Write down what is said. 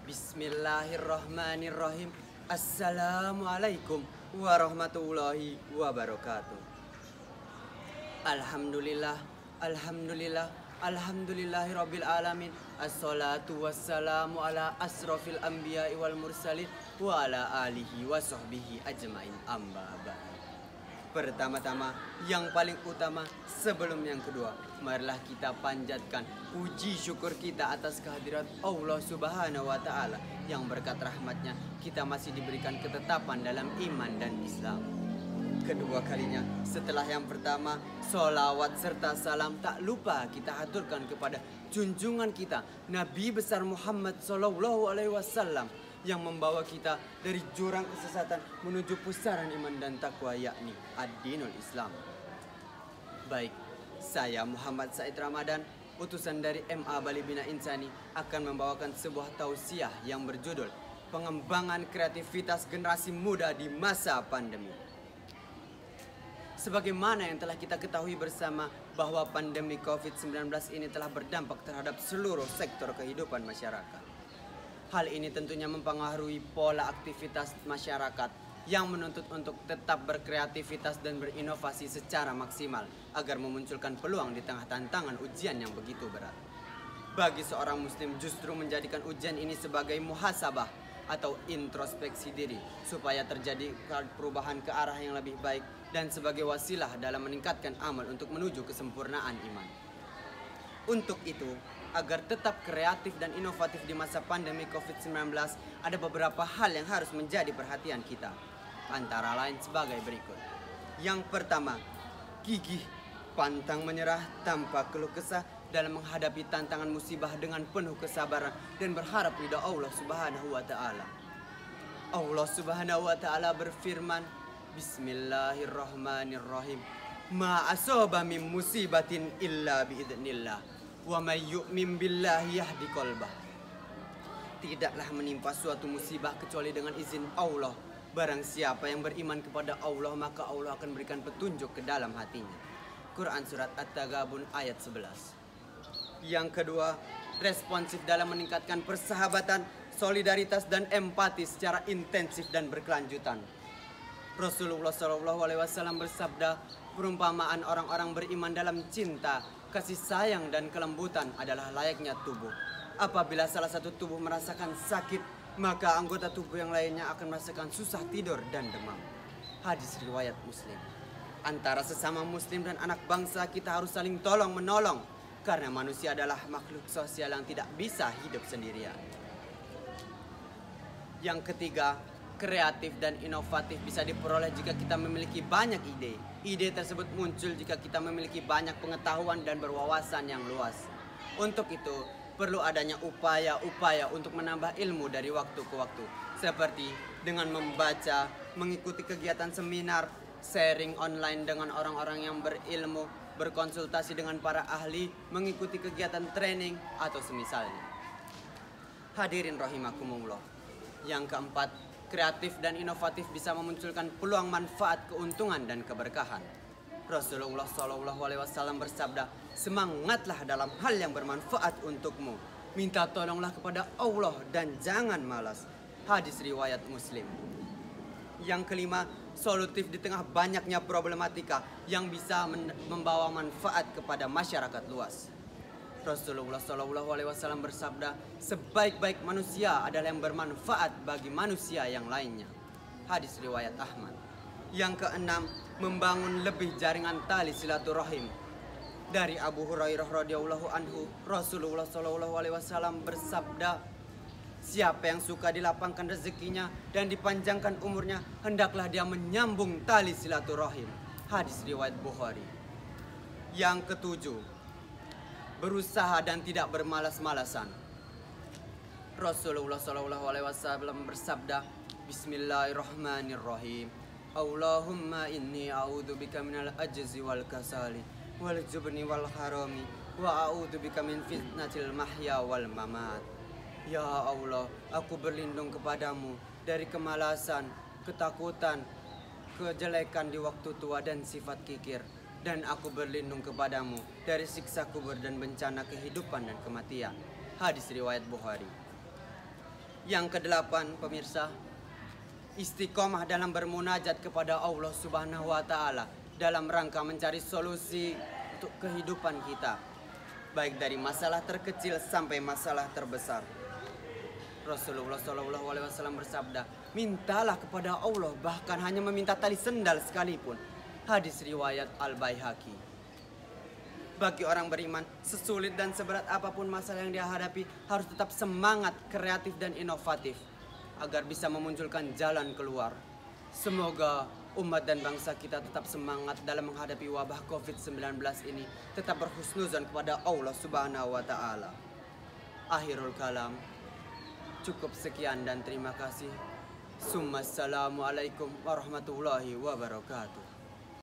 Bismillahirrahmanirrahim. Assalamualaikum warahmatullahi wabarakatuh. Alhamdulillah, alhamdulillah, alhamdulillahi rabbil alamin. Assalatu wassalamu ala asrofil anbiya'i wal mursalin wa ala alihi wa sahbihi ajmain, amma ba'd. Pertama-tama, yang paling utama sebelum yang kedua, marilah kita panjatkan puji syukur kita atas kehadirat Allah Subhanahu wa Ta'ala, yang berkat rahmatnya kita masih diberikan ketetapan dalam iman dan Islam. Kedua kalinya, setelah yang pertama, sholawat serta salam tak lupa kita haturkan kepada junjungan kita Nabi besar Muhammad Sallallahu Alaihi Wasallam, yang membawa kita dari jurang kesesatan menuju pusaran iman dan takwa, yakni ad-dinul Islam. Baik, saya Muhammad Said Ramadan, utusan dari MA Bali Bina Insani, akan membawakan sebuah tausiah yang berjudul Pengembangan Kreativitas Generasi Muda di Masa Pandemi. Sebagaimana yang telah kita ketahui bersama bahwa pandemi COVID-19 ini telah berdampak terhadap seluruh sektor kehidupan masyarakat. Hal ini tentunya mempengaruhi pola aktivitas masyarakat yang menuntut untuk tetap berkreativitas dan berinovasi secara maksimal agar memunculkan peluang di tengah tantangan ujian yang begitu berat. Bagi seorang muslim, justru menjadikan ujian ini sebagai muhasabah atau introspeksi diri supaya terjadi perubahan ke arah yang lebih baik dan sebagai wasilah dalam meningkatkan amal untuk menuju kesempurnaan iman. Untuk itu, agar tetap kreatif dan inovatif di masa pandemi COVID-19, ada beberapa hal yang harus menjadi perhatian kita. Antara lain sebagai berikut. Yang pertama, gigih, pantang menyerah tanpa keluh kesah dalam menghadapi tantangan musibah dengan penuh kesabaran dan berharap ridha Allah Subhanahu wa Ta'ala. Allah Subhanahu wa Ta'ala berfirman, Bismillahirrahmanirrahim. Ma asaba min musibatin illa biidznillah. Wa may yu'min billahi yahdi qalbah. Tidaklah menimpa suatu musibah kecuali dengan izin Allah. Barang siapa yang beriman kepada Allah, maka Allah akan berikan petunjuk ke dalam hatinya. Quran Surat At-Taghabun ayat 11. Yang kedua, responsif dalam meningkatkan persahabatan, solidaritas dan empati secara intensif dan berkelanjutan. Rasulullah SAW bersabda, perumpamaan orang-orang beriman dalam cinta, kasih sayang dan kelembutan adalah layaknya tubuh. Apabila salah satu tubuh merasakan sakit, maka anggota tubuh yang lainnya akan merasakan susah tidur dan demam. Hadis riwayat Muslim. Antara sesama muslim dan anak bangsa kita harus saling tolong menolong, karena manusia adalah makhluk sosial yang tidak bisa hidup sendirian. Yang ketiga, kreatif dan inovatif bisa diperoleh jika kita memiliki banyak ide. Ide tersebut muncul jika kita memiliki banyak pengetahuan dan berwawasan yang luas. Untuk itu, perlu adanya upaya-upaya untuk menambah ilmu dari waktu ke waktu. Seperti dengan membaca, mengikuti kegiatan seminar, sharing online dengan orang-orang yang berilmu, berkonsultasi dengan para ahli, mengikuti kegiatan training, atau semisalnya. Hadirin rahimakumullah. Yang keempat, kreatif dan inovatif bisa memunculkan peluang manfaat, keuntungan dan keberkahan. Rasulullah SAW bersabda, semangatlah dalam hal yang bermanfaat untukmu. Minta tolonglah kepada Allah dan jangan malas. Hadis riwayat Muslim. Yang kelima, solutif di tengah banyaknya problematika yang bisa membawa manfaat kepada masyarakat luas. Rasulullah SAW bersabda, sebaik-baik manusia adalah yang bermanfaat bagi manusia yang lainnya. Hadis riwayat Ahmad. Yang keenam, membangun lebih jaringan tali silaturahim. Dari Abu Hurairah radhiyallahu anhu, Rasulullah SAW bersabda, siapa yang suka dilapangkan rezekinya dan dipanjangkan umurnya, hendaklah dia menyambung tali silaturahim. Hadis riwayat Bukhari. Yang ketujuh, berusaha dan tidak bermalas-malasan. Rasulullah SAW bersabda, Bismillahirrahmanirrahim. Allahumma inni a'udzubika minal ajzi wal kasali wal jubni wal harami wa a'udzubika min fitnatil mahya wal mamat. Ya Allah, aku berlindung kepadamu dari kemalasan, ketakutan, kejelekan di waktu tua dan sifat kikir. Dan aku berlindung kepadamu dari siksa kubur dan bencana kehidupan dan kematian. Hadis riwayat Bukhari. Yang kedelapan, pemirsa, istiqomah dalam bermunajat kepada Allah Subhanahu wa Ta'ala dalam rangka mencari solusi untuk kehidupan kita, baik dari masalah terkecil sampai masalah terbesar. Rasulullah SAW bersabda, mintalah kepada Allah bahkan hanya meminta tali sendal sekalipun. Hadis riwayat Al-Baihaqi. Bagi orang beriman, sesulit dan seberat apapun masalah yang dia hadapi, harus tetap semangat, kreatif dan inovatif agar bisa memunculkan jalan keluar. Semoga umat dan bangsa kita tetap semangat dalam menghadapi wabah COVID-19 ini, tetap berhusnuzan kepada Allah Subhanahu wa Ta'ala. Akhirul kalam, cukup sekian dan terima kasih. Assalamualaikum warahmatullahi wabarakatuh.